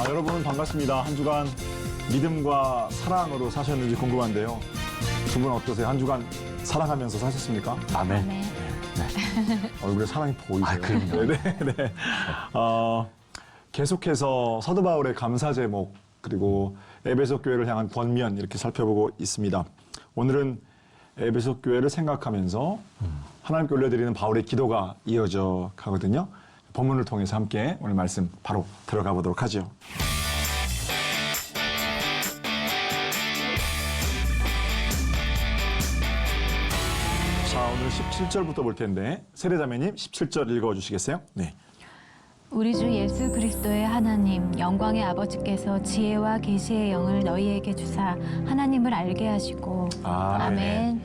여러분 반갑습니다. 한 주간 믿음과 사랑으로 사셨는지 궁금한데요. 두 분 어떠세요? 한 주간 사랑하면서 사셨습니까? 아멘. 네. 얼굴에 사랑이 보이세요? 아, 그럼요. 네. 계속해서 사도 바울의 감사 제목 그리고 에베소 교회를 향한 권면 이렇게 살펴보고 있습니다. 오늘은 에베소 교회를 생각하면서 하나님께 올려드리는 바울의 기도가 이어져 가거든요. 본문을 통해서 함께 오늘 말씀 바로 들어가 보도록 하죠. 자, 오늘 17절부터 볼 텐데 세례자매님 17절 읽어주시겠어요? 네. 우리 주 예수 그리스도의 하나님 영광의 아버지께서 지혜와 계시의 영을 너희에게 주사 하나님을 알게 하시고 아멘.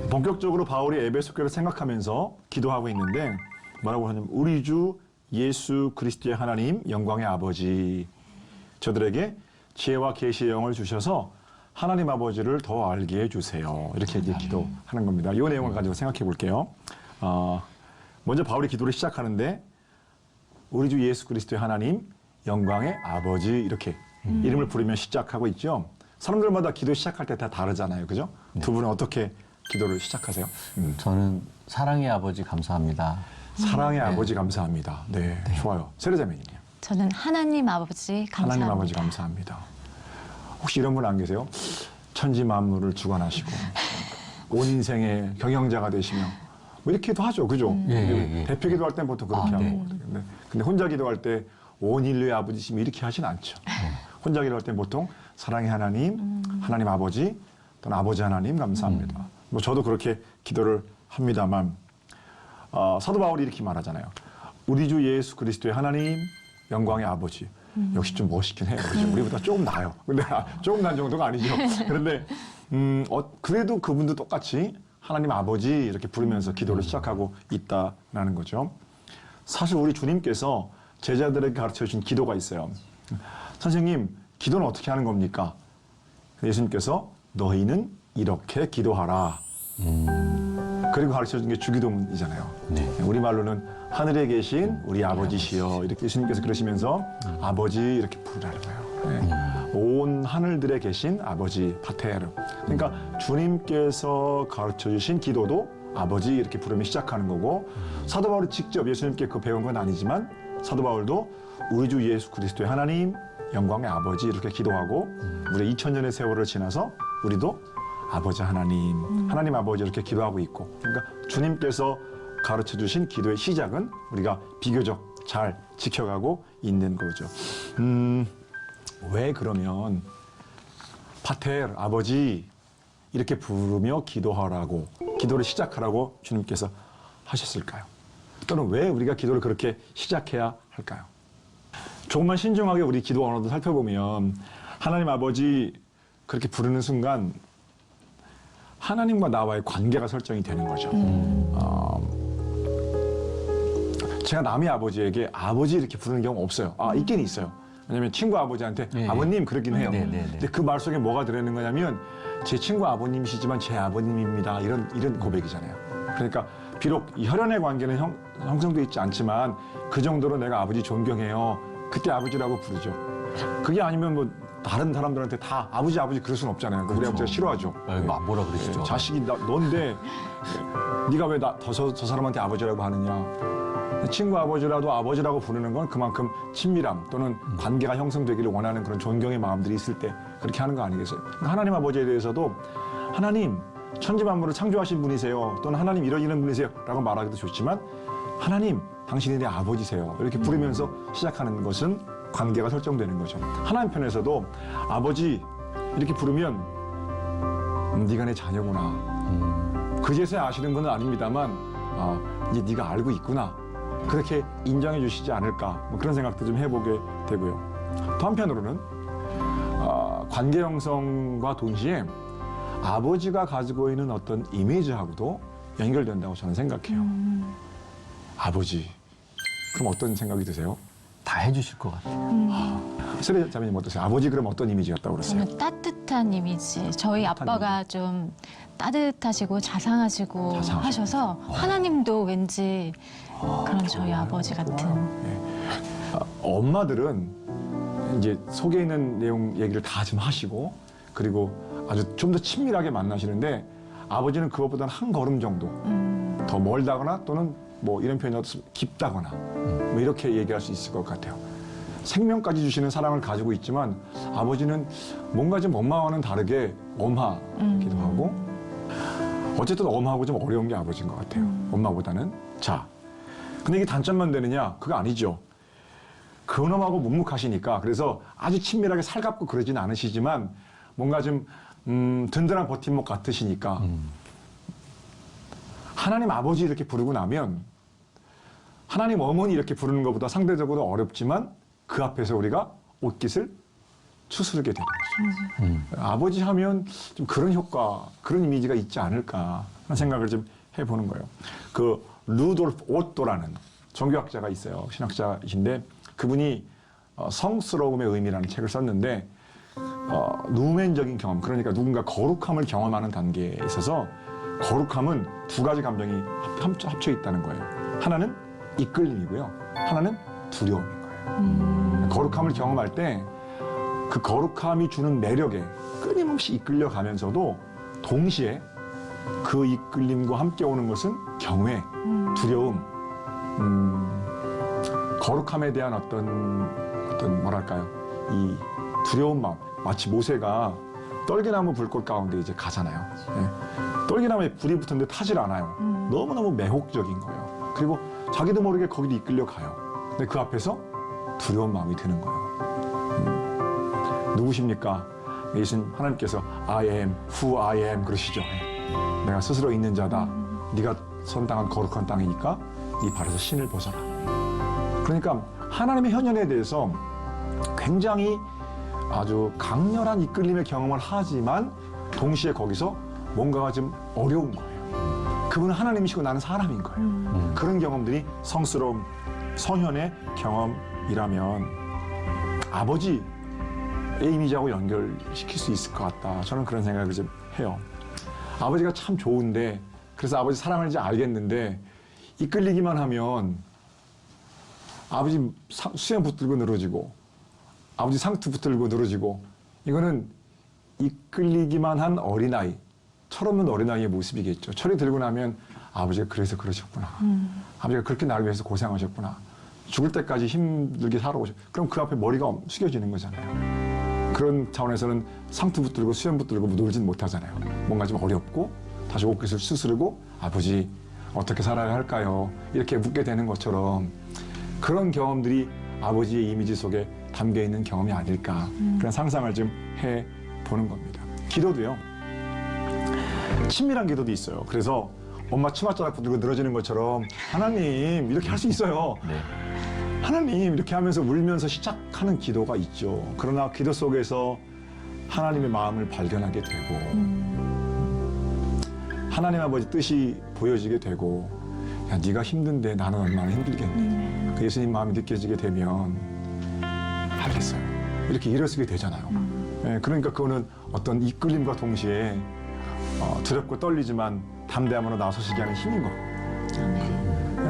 본격적으로 바울이 에베소 교회를 생각하면서 기도하고 있는데 뭐라고 하냐면 우리 주 예수 그리스도의 하나님 영광의 아버지 저들에게 지혜와 계시의 영을 주셔서 하나님 아버지를 더 알게 해주세요. 이렇게 이제 기도하는 겁니다. 이 내용을 가지고 생각해 볼게요. 먼저 바울이 기도를 시작하는데 우리 주 예수 그리스도의 하나님 영광의 아버지 이렇게 이름을 부르며 시작하고 있죠. 사람들마다 기도 시작할 때 다 다르잖아요. 그죠? 네. 두 분은 어떻게 기도를 시작하세요? 저는 사랑의 아버지 감사합니다. 사랑의 아버지 감사합니다. 네, 좋아요. 세례자매님이요. 저는 하나님 아버지 감사합니다. 하나님 아버지 감사합니다. 혹시 이런 분 안 계세요? 천지 만물을 주관하시고 온 인생의 경영자가 되시며 뭐 이렇게도 하죠, 그죠? 예. 대표 기도할 땐 보통 그렇게 하고 네. 근데 혼자 기도할 때 온 인류의 아버지시면 이렇게 하진 않죠. 혼자 기도할 땐 보통 사랑의 하나님, 하나님 아버지 또는 아버지 하나님 감사합니다. 뭐 저도 그렇게 기도를 합니다만 사도 바울이 이렇게 말하잖아요. 우리 주 예수 그리스도의 하나님 영광의 아버지. 역시 좀 멋있긴 해요. 그죠? 우리보다 조금 나아요. 근데 조금 난 정도가 아니죠. 그런데 그래도 그분도 똑같이 하나님 아버지 이렇게 부르면서 기도를 시작하고 있다라는 거죠. 사실 우리 주님께서 제자들에게 가르쳐 주신 기도가 있어요. 선생님, 기도는 어떻게 하는 겁니까? 예수님께서 너희는 이렇게 기도하라. 그리고 가르쳐 준 게 주기도문이잖아요. 네. 우리말로는 하늘에 계신 우리 아버지시여 이렇게 예수님께서 그러시면서 아버지 이렇게 부르라는 거예요. 온 하늘들에 계신 아버지 파테르. 그러니까 주님께서 가르쳐 주신 기도도 아버지 이렇게 부르며 시작하는 거고 사도 바울이 직접 예수님께 그 배운 건 아니지만 사도 바울도 우리 주 예수 그리스도의 하나님 영광의 아버지 이렇게 기도하고 우리 2000년의 세월을 지나서 우리도 아버지 하나님, 하나님 아버지 이렇게 기도하고 있고 그러니까 주님께서 가르쳐 주신 기도의 시작은 우리가 비교적 잘 지켜가고 있는 거죠. 왜 그러면 파테르 아버지 이렇게 부르며 기도하라고 기도를 시작하라고 주님께서 하셨을까요? 또는 왜 우리가 기도를 그렇게 시작해야 할까요? 조금만 신중하게 우리 기도 언어도 살펴보면 하나님 아버지 그렇게 부르는 순간 하나님과 나와의 관계가 설정이 되는 거죠. 제가 남의 아버지에게 아버지 이렇게 부르는 경우 없어요. 있긴 있어요. 왜냐면 친구 아버지한테 아버님 그러긴 해요. 근데 그 말 속에 뭐가 들어있는 거냐면 제 친구 아버님이시지만 제 아버님입니다. 이런 고백이잖아요. 그러니까 비록 이 혈연의 관계는 형성되어 있지 않지만 그 정도로 내가 아버지 존경해요. 그때 아버지라고 부르죠. 그게 아니면 뭐 다른 사람들한테 다 아버지 그럴 수는 없잖아요. 우리 아버지가 싫어하죠. 뭐라 그러시죠? 자식이 넌데 네가 왜 저 사람한테 아버지라고 하느냐. 친구 아버지라도 아버지라고 부르는 건 그만큼 친밀함 또는 관계가 형성되기를 원하는 그런 존경의 마음들이 있을 때 그렇게 하는 거 아니겠어요? 하나님 아버지에 대해서도 하나님 천지 만물을 창조하신 분이세요. 또는 하나님 이런 분이세요. 라고 말하기도 좋지만 하나님 당신이 내 아버지세요. 이렇게 부르면서 시작하는 것은 관계가 설정되는 거죠. 하나님 편에서도 아버지 이렇게 부르면 네가 내 자녀구나. 그제서야 아시는 분은 아닙니다만 이제 네가 알고 있구나. 그렇게 인정해 주시지 않을까 뭐 그런 생각도 좀 해보게 되고요. 또 한편으로는 관계 형성과 동시에 아버지가 가지고 있는 어떤 이미지하고도 연결된다고 저는 생각해요. 아버지. 그럼 어떤 생각이 드세요? 다 해주실 것 같아요. 세례자매님 어떠세요? 아버지 그럼 어떤 이미지였다고 그러세요? 저는 따뜻한 이미지. 저희 아빠가 좀 따뜻하시고 자상하시고 하셔서 하나님도 왠지 그런 저희 아버지 같은. 엄마들은 이제 속에 있는 내용 얘기를 다 좀 하시고 그리고 아주 좀 더 친밀하게 만나시는데 아버지는 그것보다는 한 걸음 정도 더 멀다거나 또는 뭐 이런 표현이 깊다거나 뭐 이렇게 얘기할 수 있을 것 같아요. 생명까지 주시는 사랑을 가지고 있지만 아버지는 뭔가 좀 엄마와는 다르게 엄하기도 하고 어쨌든 엄하고 좀 어려운 게 아버지인 것 같아요. 엄마보다는. 자, 근데 이게 단점만 되느냐? 그거 아니죠. 근엄하고 묵묵하시니까 그래서 아주 친밀하게 살갑고 그러진 않으시지만 뭔가 좀 든든한 버팀목 같으시니까 하나님 아버지 이렇게 부르고 나면 하나님 어머니 이렇게 부르는 것보다 상대적으로 어렵지만 그 앞에서 우리가 옷깃을 추스르게 되는 거죠. 아버지 하면 좀 그런 효과, 그런 이미지가 있지 않을까 하는 생각을 좀 해보는 거예요. 그 루돌프 오토라는 종교학자가 있어요. 신학자이신데 그분이 성스러움의 의미라는 책을 썼는데 누멘적인 경험, 그러니까 누군가 거룩함을 경험하는 단계에 있어서 거룩함은 두 가지 감정이 합쳐 있다는 거예요. 하나는 이끌림이고요. 하나는 두려움인 거예요. 거룩함을 경험할 때 그 거룩함이 주는 매력에 끊임없이 이끌려가면서도 동시에 그 이끌림과 함께 오는 것은 경외, 두려움, 거룩함에 대한 어떤 뭐랄까요, 이 두려운 마음. 마치 모세가 떨기나무 불꽃 가운데 이제 가잖아요. 예. 떨기나무에 불이 붙었는데 타질 않아요. 너무너무 매혹적인 거예요. 그리고 자기도 모르게 거기로 이끌려 가요. 근데 그 앞에서 두려운 마음이 드는 거예요. 누구십니까? 예수님 하나님께서 I am who I am 그러시죠. 예. 내가 스스로 있는 자다. 네가 선당한 거룩한 땅이니까 네 발에서 신을 벗어라. 그러니까 하나님의 현현에 대해서 굉장히 아주 강렬한 이끌림의 경험을 하지만 동시에 거기서 뭔가가 좀 어려운 거예요. 그분은 하나님이시고 나는 사람인 거예요. 그런 경험들이 성스러움, 성현의 경험이라면 아버지의 이미지하고 연결시킬 수 있을 것 같다. 저는 그런 생각을 좀 해요. 아버지가 참 좋은데 그래서 아버지 사랑을 이제 알겠는데 이끌리기만 하면 아버지 수염 붙들고 늘어지고 아버지 상투 붙들고 늘어지고 이거는 이끌리기만 한 어린아이, 철없는 어린아이의 모습이겠죠. 철이 들고 나면 아버지가 그래서 그러셨구나. 아버지가 그렇게 나를 위해서 고생하셨구나. 죽을 때까지 힘들게 살아오셨. 그럼 그 앞에 머리가 숙여지는 거잖아요. 그런 차원에서는 상투 붙들고 수염 붙들고 놀진 못하잖아요. 뭔가 좀 어렵고 다시 옷깃을 수스르고 아버지 어떻게 살아야 할까요? 이렇게 묻게 되는 것처럼 그런 경험들이 아버지의 이미지 속에 담겨 있는 경험이 아닐까 그런 상상을 좀 해보는 겁니다. 기도도요. 친밀한 기도도 있어요. 그래서 엄마 치맛자락 붙들고 늘어지는 것처럼 하나님 이렇게 할 수 있어요. 네. 하나님 이렇게 하면서 울면서 시작하는 기도가 있죠. 그러나 기도 속에서 하나님의 마음을 발견하게 되고 하나님 아버지 뜻이 보여지게 되고 야 네가 힘든데 나는 얼마나 힘들겠니. 그 예수님 마음이 느껴지게 되면 알겠어요. 이렇게 일어서게 되잖아요. 예, 그러니까 그거는 어떤 이끌림과 동시에 두렵고 떨리지만 담대함으로 나서시게 하는 힘인 거.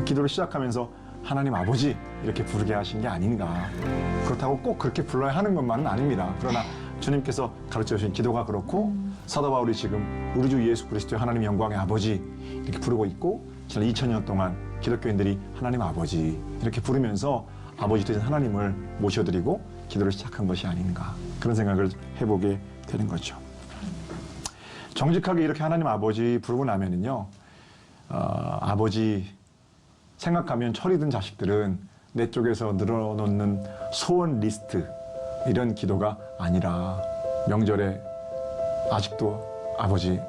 기도를 시작하면서 하나님 아버지 이렇게 부르게 하신 게 아닌가. 그렇다고 꼭 그렇게 불러야 하는 것만은 아닙니다. 그러나 주님께서 가르쳐 주신 기도가 그렇고 사도 바울이 지금 우리 주 예수 그리스도의 하나님 영광의 아버지 이렇게 부르고 있고 지난 2000년 동안 기독교인들이 하나님 아버지 이렇게 부르면서 아버지 되신 하나님을 모셔드리고 기도를 시작한 것이 아닌가 그런 생각을 해보게 되는 거죠. 정직하게 이렇게 하나님 아버지 부르고 나면은요, 아버지 생각하면 철이 든 자식들은 내 쪽에서 늘어놓는 소원 리스트 이런 기도가 아니라 명절에 아직도 아버지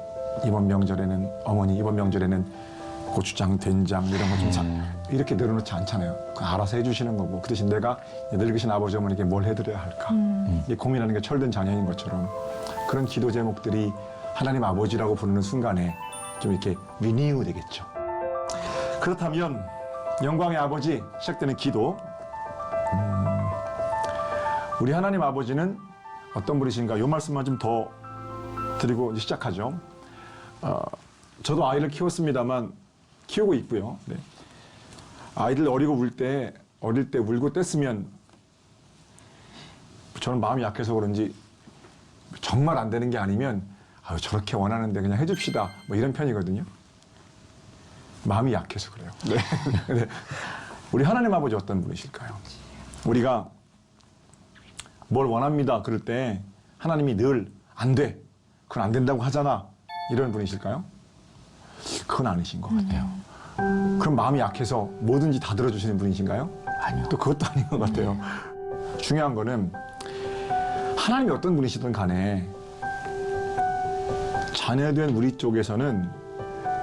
이번 명절에는 어머니 이번 명절에는 고추장, 된장 이런 거 좀 이렇게 늘어놓지 않잖아요. 알아서 해주시는 거고 그 대신 내가 늙으신 아버지 어머니께 뭘 해드려야 할까 이게 고민하는 게 철든 자녀인 것처럼 그런 기도 제목들이 하나님 아버지라고 부르는 순간에 좀 이렇게 리니우 되겠죠. 그렇다면 영광의 아버지 시작되는 기도 우리 하나님 아버지는 어떤 분이신가 이 말씀만 좀 더 드리고 시작하죠. 저도 아이를 키웠습니다만 키우고 있고요. 네. 아이들 어리고 어릴 때 울고 뗐으면 저는 마음이 약해서 그런지 정말 안 되는 게 아니면 아유, 저렇게 원하는데 그냥 해줍시다. 뭐 이런 편이거든요. 마음이 약해서 그래요. 네. 근데 우리 하나님 아버지 어떤 분이실까요? 우리가 뭘 원합니다. 그럴 때 하나님이 늘 안 돼. 그건 안 된다고 하잖아. 이런 분이실까요? 그건 아니신 것 같아요. 그럼 마음이 약해서 뭐든지 다 들어주시는 분이신가요? 아니요. 또 그것도 아닌 것 같아요. 중요한 거는 하나님이 어떤 분이시든 간에 자녀된 우리 쪽에서는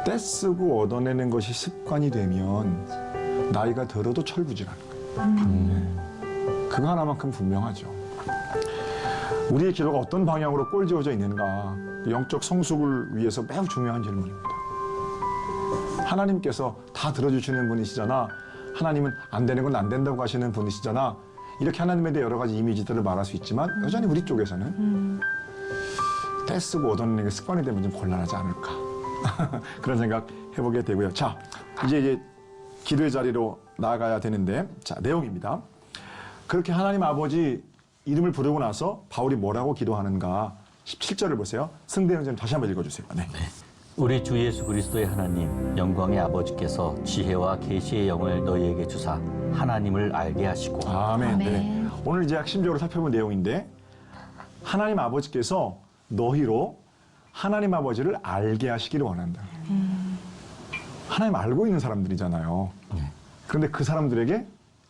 떼쓰고 얻어내는 것이 습관이 되면 나이가 들어도 철부지라는 거예요. 그거 하나만큼 분명하죠. 우리의 기도가 어떤 방향으로 꼴지어져 있는가, 영적 성숙을 위해서 매우 중요한 질문입니다. 하나님께서 다 들어주시는 분이시잖아. 하나님은 안 되는 건 안 된다고 하시는 분이시잖아. 이렇게 하나님에 대해 여러 가지 이미지들을 말할 수 있지만 여전히 우리 쪽에서는 떼쓰고 얻어내는 게 습관이 되면 좀 곤란하지 않을까. 그런 생각 해보게 되고요. 자, 이제 기도의 자리로 나아가야 되는데, 자, 내용입니다. 그렇게 하나님 아버지 이름을 부르고 나서 바울이 뭐라고 기도하는가? 17절을 보세요. 승대형제님 다시 한번 읽어주세요. 네. 우리 주 예수 그리스도의 하나님 영광의 아버지께서 지혜와 계시의 영을 너희에게 주사 하나님을 알게 하시고. 아멘. 아멘. 네. 오늘 이제 핵심적으로 살펴본 내용인데, 하나님 아버지께서 너희로 하나님 아버지를 알게 하시기를 원한다. 하나님 알고 있는 사람들이잖아요. 그런데 그 사람들에게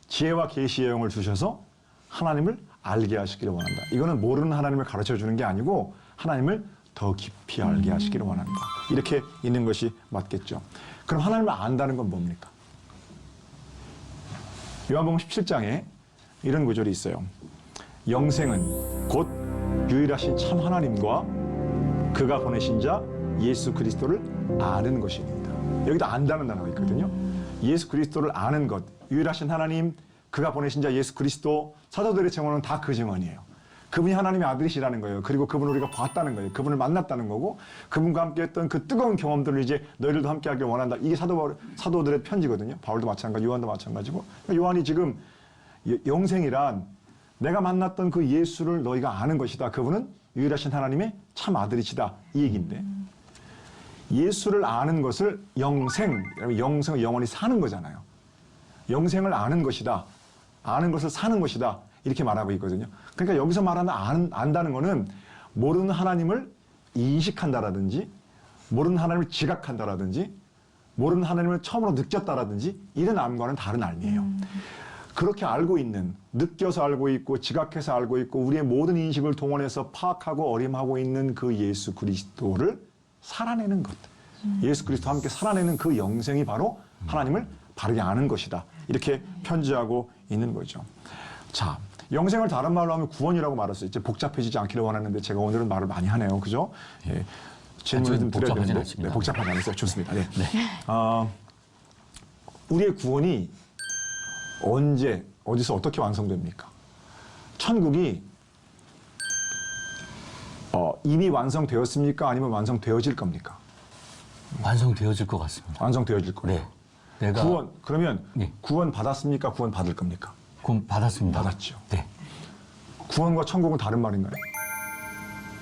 지혜와 계시의 영을 주셔서 하나님을 알게 하시기를 원한다. 이거는 모르는 하나님을 가르쳐 주는 게 아니고 하나님을 더 깊이 알게 하시기를 원한다. 이렇게 있는 것이 맞겠죠. 그럼 하나님을 안다는 건 뭡니까? 요한복음 17장에 이런 구절이 있어요. 영생은 곧 유일하신 참 하나님과 그가 보내신 자 예수 그리스도를 아는 것입니다. 여기다 안다는 단어가 있거든요. 예수 그리스도를 아는 것, 유일하신 하나님, 그가 보내신 자 예수 그리스도, 사도들의 증언은 다 그 증언이에요. 그분이 하나님의 아들이시라는 거예요. 그리고 그분을 우리가 봤다는 거예요. 그분을 만났다는 거고, 그분과 함께했던 그 뜨거운 경험들을 이제 너희들도 함께하길 원한다. 이게 사도들의 편지거든요. 바울도 마찬가지, 요한도 마찬가지고. 요한이 지금 영생이란 내가 만났던 그 예수를 너희가 아는 것이다. 그분은 유일하신 하나님의 참 아들이시다. 이 얘기인데, 예수를 아는 것을 영생은 영원히 사는 거잖아요. 영생을 아는 것이다. 아는 것을 사는 것이다. 이렇게 말하고 있거든요. 그러니까 여기서 말하는 안다는 거는 모르는 하나님을 인식한다라든지, 모르는 하나님을 지각한다라든지, 모르는 하나님을 처음으로 느꼈다라든지, 이런 암과는 다른 삶이에요. 그렇게 알고 있는, 느껴서 알고 있고 지각해서 알고 있고 우리의 모든 인식을 동원해서 파악하고 어림하고 있는 그 예수 그리스도를 살아내는 것, 예수 그리스도와 함께 살아내는 그 영생이 바로 하나님을 바르게 아는 것이다. 이렇게 편지하고 있는 거죠. 자, 영생을 다른 말로 하면 구원이라고 말했어요. 이제 복잡해지지 않기를 원하는데 제가 오늘은 말을 많이 하네요. 그죠? 예. 질문을 좀 드려야 되는데. 네, 복잡하지 않았어요. 좋습니다. 네. 우리의 구원이 언제, 어디서 어떻게 완성됩니까? 천국이 이미 완성되었습니까? 아니면 완성되어질 겁니까? 완성되어질 것 같습니다. 완성되어질 거예요. 네. 내가 구원, 그러면 네. 구원 받았습니까? 구원 받을 겁니까? 구원 받았습니다. 받았죠. 네. 구원과 천국은 다른 말인가요?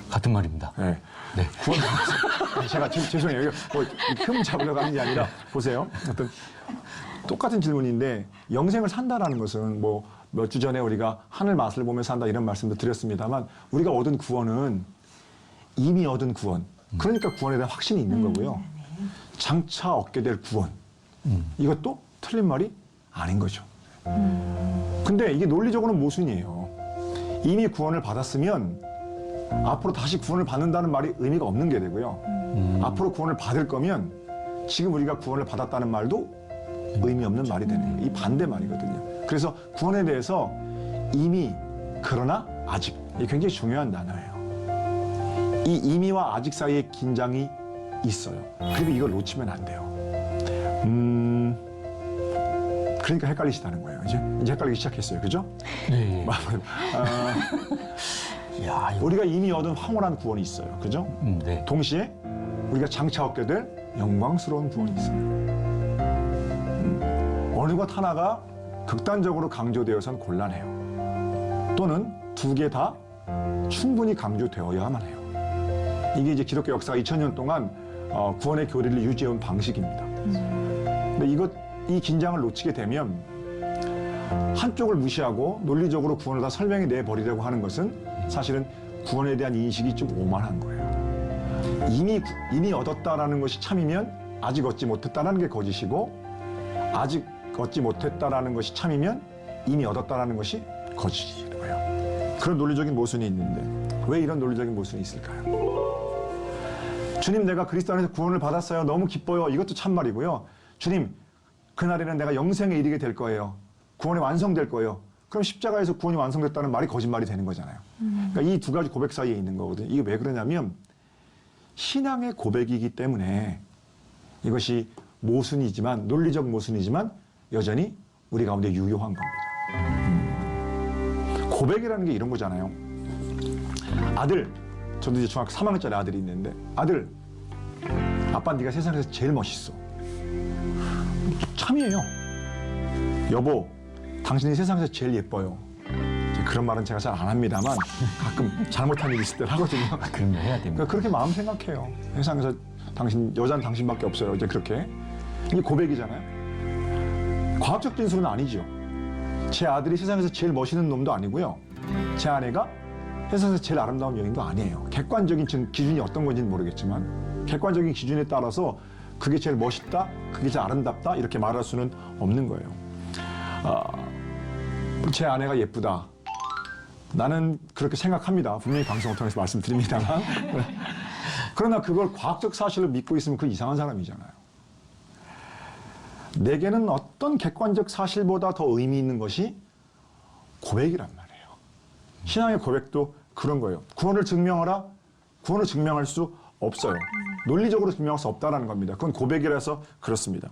같은 말입니다. 네. 네. 구원 받았어요. 제가 죄송해요. 흠 잡으려고 하는 게 아니라 보세요. 어떤 똑같은 질문인데 영생을 산다라는 것은 뭐 몇 주 전에 우리가 하늘 맛을 보며 산다 이런 말씀도 드렸습니다만 우리가 얻은 구원은 이미 얻은 구원. 그러니까 구원에 대한 확신이 있는 거고요. 장차 얻게 될 구원. 이것도 틀린 말이 아닌 거죠. 근데 이게 논리적으로는 모순이에요. 이미 구원을 받았으면 앞으로 다시 구원을 받는다는 말이 의미가 없는 게 되고요. 앞으로 구원을 받을 거면 지금 우리가 구원을 받았다는 말도 의미 없는 말이 되는 거예요. 이 반대 말이거든요. 그래서 구원에 대해서 이미, 그러나, 아직. 이게 굉장히 중요한 단어예요. 이 이미와 아직 사이에 긴장이 있어요. 그리고 이걸 놓치면 안 돼요. 그러니까 헷갈리시다는 거예요. 이제 헷갈리기 시작했어요. 그죠? 네. 야, 우리가 이미 얻은 황홀한 구원이 있어요. 그죠? 네. 동시에 우리가 장차 얻게 될 영광스러운 구원이 있어요. 어느 것 하나가 극단적으로 강조되어서는 곤란해요. 또는 두 개 다 충분히 강조되어야만 해요. 이게 이제 기독교 역사 2000년 동안 구원의 교리를 유지해온 방식입니다. 근데 이 긴장을 놓치게 되면 한쪽을 무시하고 논리적으로 구원을 다 설명해 내버리려고 하는 것은 사실은 구원에 대한 인식이 좀 오만한 거예요. 이미 얻었다라는 것이 참이면 아직 얻지 못했다라는 게 거짓이고, 아직 얻지 못했다라는 것이 참이면 이미 얻었다라는 것이 거짓인 거예요. 그런 논리적인 모순이 있는데 왜 이런 논리적인 모순이 있을까요? 주님, 내가 그리스도 안에서 구원을 받았어요. 너무 기뻐요. 이것도 참말이고요. 주님, 그날에는 내가 영생에 이르게 될 거예요. 구원이 완성될 거예요. 그럼 십자가에서 구원이 완성됐다는 말이 거짓말이 되는 거잖아요. 그러니까 이 두 가지 고백 사이에 있는 거거든요. 이게 왜 그러냐면 신앙의 고백이기 때문에 이것이 모순이지만, 논리적 모순이지만 여전히 우리 가운데 유효한 겁니다. 고백이라는 게 이런 거잖아요. 아들, 저도 이제 중학교 3학년짜리 아들이 있는데, 아들, 아빠 네가 세상에서 제일 멋있어. 참이에요. 여보, 당신이 세상에서 제일 예뻐요. 그런 말은 제가 잘 안 합니다만 가끔 잘못한 일이 있을 때 하거든요. 그런 거 해야 됩니다. 그러니까 그렇게 마음 생각해요. 세상에서 여자는 당신밖에 없어요. 이제 그렇게. 이게 고백이잖아요. 과학적 진술은 아니죠. 제 아들이 세상에서 제일 멋있는 놈도 아니고요. 제 아내가 세상에서 제일 아름다운 여인도 아니에요. 객관적인 기준이 어떤 건지는 모르겠지만 객관적인 기준에 따라서 그게 제일 멋있다, 그게 제일 아름답다 이렇게 말할 수는 없는 거예요. 제 아내가 예쁘다. 나는 그렇게 생각합니다. 분명히 방송을 통해서 말씀드립니다만. 그러나 그걸 과학적 사실을 믿고 있으면 그 이상한 사람이잖아요. 내게는 어떤 객관적 사실보다 더 의미 있는 것이 고백이란 말이에요. 신앙의 고백도 그런 거예요. 구원을 증명하라? 구원을 증명할 수 없어요. 논리적으로 증명할 수 없다는 겁니다. 그건 고백이라서 그렇습니다.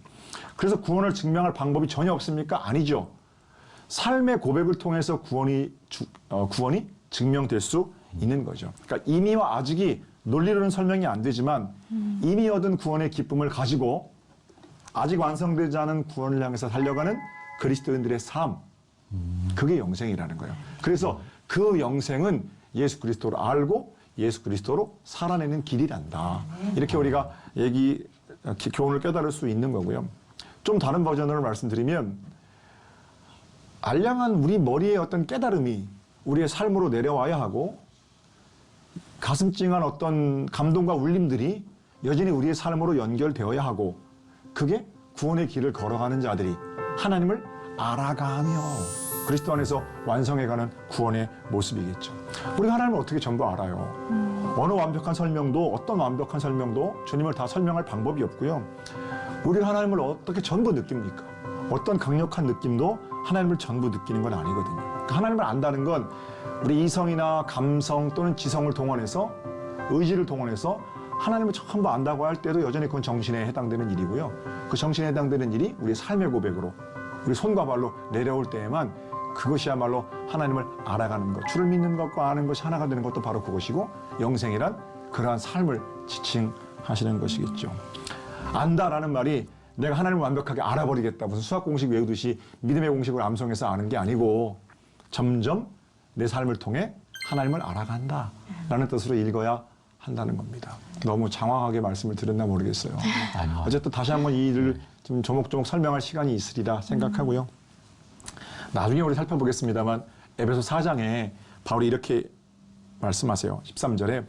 그래서 구원을 증명할 방법이 전혀 없습니까? 아니죠. 삶의 고백을 통해서 구원이 증명될 수 있는 거죠. 그러니까 이미와 아직이 논리로는 설명이 안 되지만 이미 얻은 구원의 기쁨을 가지고 아직 완성되지 않은 구원을 향해서 달려가는 그리스도인들의 삶, 그게 영생이라는 거예요. 그래서 그 영생은 예수 그리스도를 알고 예수 그리스도로 살아내는 길이란다. 이렇게 우리가 교훈을 깨달을 수 있는 거고요. 좀 다른 버전으로 말씀드리면 알량한 우리 머리에 어떤 깨달음이 우리의 삶으로 내려와야 하고 가슴 찡한 어떤 감동과 울림들이 여전히 우리의 삶으로 연결되어야 하고 그게 구원의 길을 걸어가는 자들이 하나님을 알아가며 그리스도 안에서 완성해가는 구원의 모습이겠죠. 우리가 하나님을 어떻게 전부 알아요? 어느 완벽한 설명도 어떤 완벽한 설명도 주님을 다 설명할 방법이 없고요. 우리가 하나님을 어떻게 전부 느낍니까? 어떤 강력한 느낌도 하나님을 전부 느끼는 건 아니거든요. 그러니까 하나님을 안다는 건 우리 이성이나 감성 또는 지성을 동원해서 의지를 동원해서 하나님을 전부 안다고 할 때도 여전히 그건 정신에 해당되는 일이고요. 그 정신에 해당되는 일이 우리 삶의 고백으로 우리 손과 발로 내려올 때에만 그것이야말로 하나님을 알아가는 것, 주를 믿는 것과 아는 것이 하나가 되는 것도 바로 그것이고 영생이란 그러한 삶을 지칭하시는 것이겠죠. 안다라는 말이 내가 하나님을 완벽하게 알아버리겠다. 무슨 수학 공식 외우듯이 믿음의 공식을 암송해서 아는 게 아니고 점점 내 삶을 통해 하나님을 알아간다라는 뜻으로 읽어야 한다는 겁니다. 너무 장황하게 말씀을 드렸나 모르겠어요. 어쨌든 다시 한번 이 일을 좀 조목조목 설명할 시간이 있으리라 생각하고요. 나중에 우리 살펴보겠습니다만 에베소 4장에 바울이 이렇게 말씀하세요. 13절에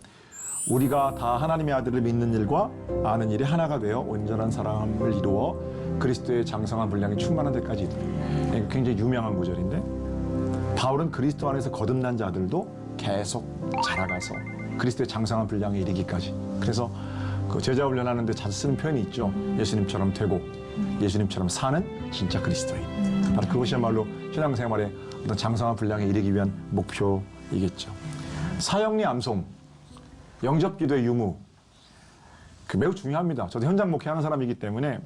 우리가 다 하나님의 아들을 믿는 일과 아는 일이 하나가 되어 온전한 사랑을 이루어 그리스도의 장성한 분량이 충만한 데까지 이르리라. 굉장히 유명한 구절인데 바울은 그리스도 안에서 거듭난 자들도 계속 자라가서 그리스도의 장성한 분량에 이르기까지. 그래서 그 제자 훈련하는 데 자주 쓰는 표현이 있죠. 예수님처럼 되고 예수님처럼 사는 진짜 그리스도인. 바로 그것이야말로 신앙생활의 어떤 장성한 분량에 이르기 위한 목표이겠죠. 사형리 암송, 영접기도의 유무, 그 매우 중요합니다. 저도 현장 목회하는 사람이기 때문에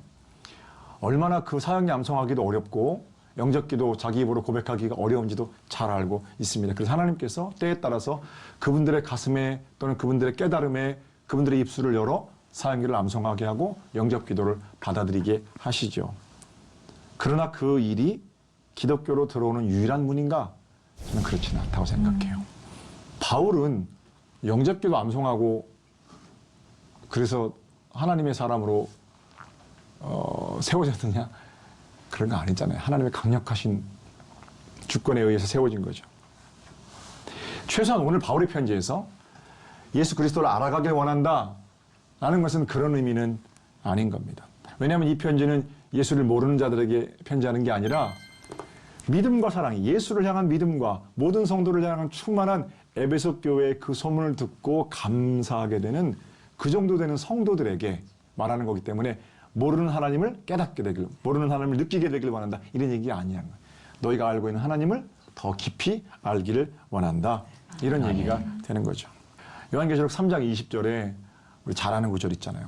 얼마나 그 사형리 암송하기도 어렵고 영접기도 자기 입으로 고백하기가 어려운지도 잘 알고 있습니다. 그래서 하나님께서 때에 따라서 그분들의 가슴에 또는 그분들의 깨달음에 그분들의 입술을 열어 사형기를 암송하게 하고 영접기도를 받아들이게 하시죠. 그러나 그 일이 기독교로 들어오는 유일한 문인가? 저는 그렇지는 않다고 생각해요. 바울은 영접기도 암송하고 그래서 하나님의 사람으로 세워졌느냐? 그런 거 아니잖아요. 하나님의 강력하신 주권에 의해서 세워진 거죠. 최소한 오늘 바울의 편지에서 예수 그리스도를 알아가길 원한다 라는 것은 그런 의미는 아닌 겁니다. 왜냐하면 이 편지는 예수를 모르는 자들에게 편지하는 게 아니라 믿음과 사랑이 예수를 향한 믿음과 모든 성도를 향한 충만한 에베소 교회의 그 소문을 듣고 감사하게 되는 그 정도 되는 성도들에게 말하는 거기 때문에 모르는 하나님을 깨닫게 되길, 모르는 하나님을 느끼게 되길 원한다. 이런 얘기가 아니라는 거예요. 너희가 알고 있는 하나님을 더 깊이 알기를 원한다. 이런 얘기가 되는 거죠. 요한계시록 3장 20절에 우리 잘 아는 구절 있잖아요.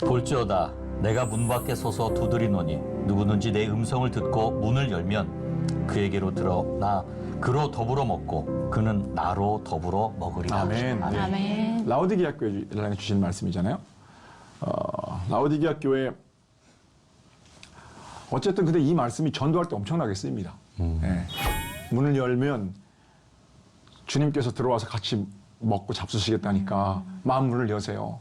볼지어다 내가 문 밖에 서서 두드리노니 누구든지 내 음성을 듣고 문을 열면 그에게로 들어나 그로 더불어 먹고 그는 나로 더불어 먹으리라. 아멘. 네. 아멘. 라오디게아 교회에 주신 말씀이잖아요. 라오디게아 교회 어쨌든 근데 이 말씀이 전도할 때 엄청나게 쓰입니다. 네. 문을 열면 주님께서 들어와서 같이 먹고 잡수시겠다니까 마음 문을 여세요.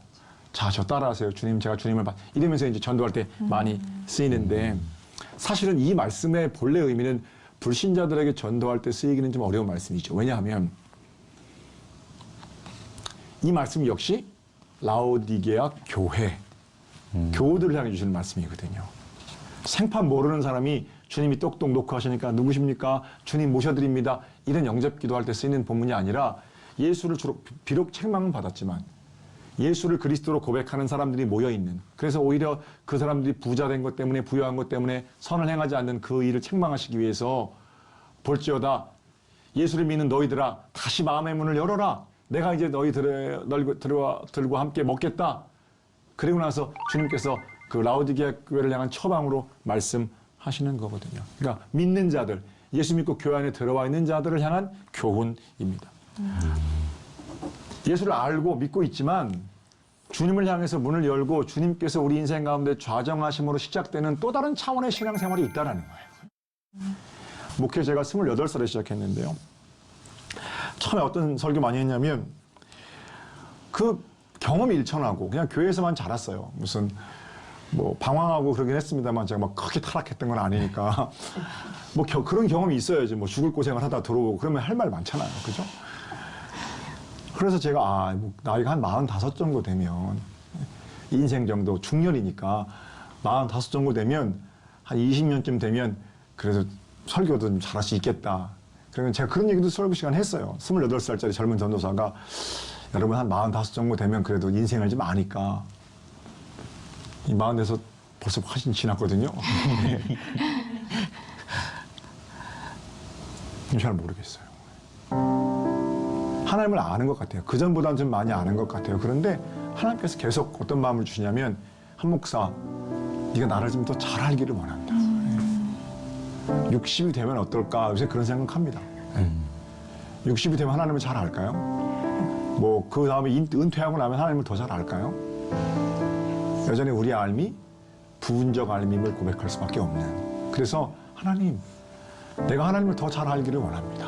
자, 저 따라하세요. 주님, 제가 주님을 이러면서 이제 전도할 때 많이 쓰이는데 사실은 이 말씀의 본래 의미는 불신자들에게 전도할 때 쓰이기는 좀 어려운 말씀이죠. 왜냐하면 이 말씀 역시 라오디게아 교회, 교우들을 향해 주시는 말씀이거든요. 생판 모르는 사람이 주님이 똑똑 놓고 하시니까 누구십니까? 주님 모셔드립니다. 이런 영접 기도할 때 쓰이는 본문이 아니라 예수를 주로 비록 책망은 받았지만 예수를 그리스도로 고백하는 사람들이 모여있는, 그래서 오히려 그 사람들이 부자된 것 때문에 부유한 것 때문에 선을 행하지 않는 그 일을 책망하시기 위해서 볼지어다 예수를 믿는 너희들아 다시 마음의 문을 열어라. 내가 이제 너희 들고 함께 먹겠다. 그리고 나서 주님께서 그 라오디게아 교회를 향한 처방으로 말씀하시는 거거든요. 그러니까 믿는 자들, 예수 믿고 교회 안에 들어와 있는 자들을 향한 교훈입니다. 예수를 알고 믿고 있지만 주님을 향해서 문을 열고 주님께서 우리 인생 가운데 좌정하심으로 시작되는 또 다른 차원의 신앙생활이 있다는 거예요. 목회 제가 28살에 시작했는데요. 처음에 어떤 설교 많이 했냐면 그 경험이 일천하고 그냥 교회에서만 자랐어요. 무슨 뭐 방황하고 그러긴 했습니다만 제가 막 크게 타락했던 건 아니니까 뭐 그런 경험이 있어야지. 뭐 죽을 고생을 하다 들어오고 그러면 할 말 많잖아요. 그죠? 그래서 제가 나이가 한 45 정도 되면 인생 정도 중년이니까 45 정도 되면 한 20년쯤 되면 그래도 설교도 좀 잘할 수 있겠다. 그러면 제가 그런 얘기도 설교 시간 했어요. 28살짜리 젊은 전도사가 여러분 한 45 정도 되면 그래도 인생을 좀 아니까 이 44 벌써 훨씬 지났거든요. 잘 모르겠어요. 하나님을 아는 것 같아요. 그전보다는 좀 많이 아는 것 같아요. 그런데 하나님께서 계속 어떤 마음을 주시냐면 한 목사, 네가 나를 좀 더 잘 알기를 원한다. 60이 되면 어떨까? 요새 그런 생각합니다. 60이 되면 하나님을 잘 알까요? 뭐 그 다음에 은퇴하고 나면 하나님을 더 잘 알까요? 여전히 우리 알미 부분적 알밈을 고백할 수밖에 없는. 그래서 하나님, 내가 하나님을 더 잘 알기를 원합니다.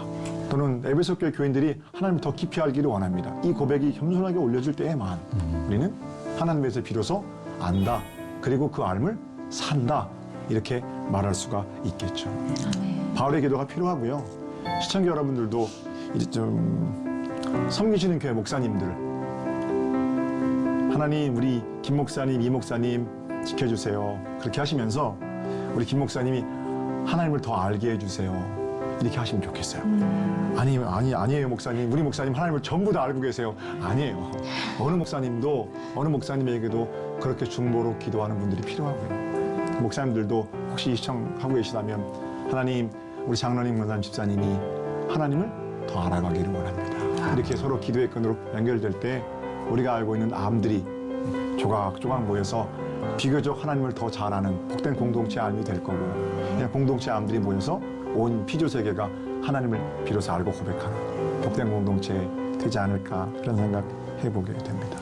또는 에베소 교회 교인들이 하나님을 더 깊이 알기를 원합니다. 이 고백이 겸손하게 올려질 때에만 우리는 하나님에서 비로소 안다. 그리고 그 알을 산다. 이렇게 말할 수가 있겠죠. 바울의 기도가 필요하고요. 시청자 여러분들도 이제 좀 섬기시는 교회 목사님들, 하나님 우리 김 목사님, 이 목사님 지켜주세요. 그렇게 하시면서 우리 김 목사님이 하나님을 더 알게 해주세요. 이렇게 하시면 좋겠어요. 아니에요 목사님. 우리 목사님 하나님을 전부 다 알고 계세요. 아니에요. 어느 목사님도 어느 목사님에게도 그렇게 중보로 기도하는 분들이 필요하고요. 목사님들도 혹시 시청하고 계시다면 하나님 우리 장로님, 문사님, 집사님이 하나님을 더 알아가기를 원합니다. 이렇게 서로 기도의 끈으로 연결될 때 우리가 알고 있는 암들이 조각조각 모여서 비교적 하나님을 더 잘 아는 복된 공동체 암이 될 거고, 그냥 공동체 암들이 모여서 온 피조 세계가 하나님을 비로소 알고 고백하는 복된 공동체 되지 않을까 그런 생각 해보게 됩니다.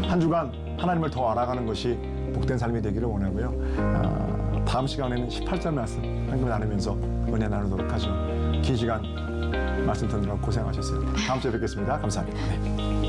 한 주간 하나님을 더 알아가는 것이 복된 삶이 되기를 원하고요. 다음 시간에는 18절 말씀 함께 나누면서 은혜 나누도록 하죠. 긴 시간 말씀 듣느라 고생하셨어요. 다음 주에 뵙겠습니다. 감사합니다. 네.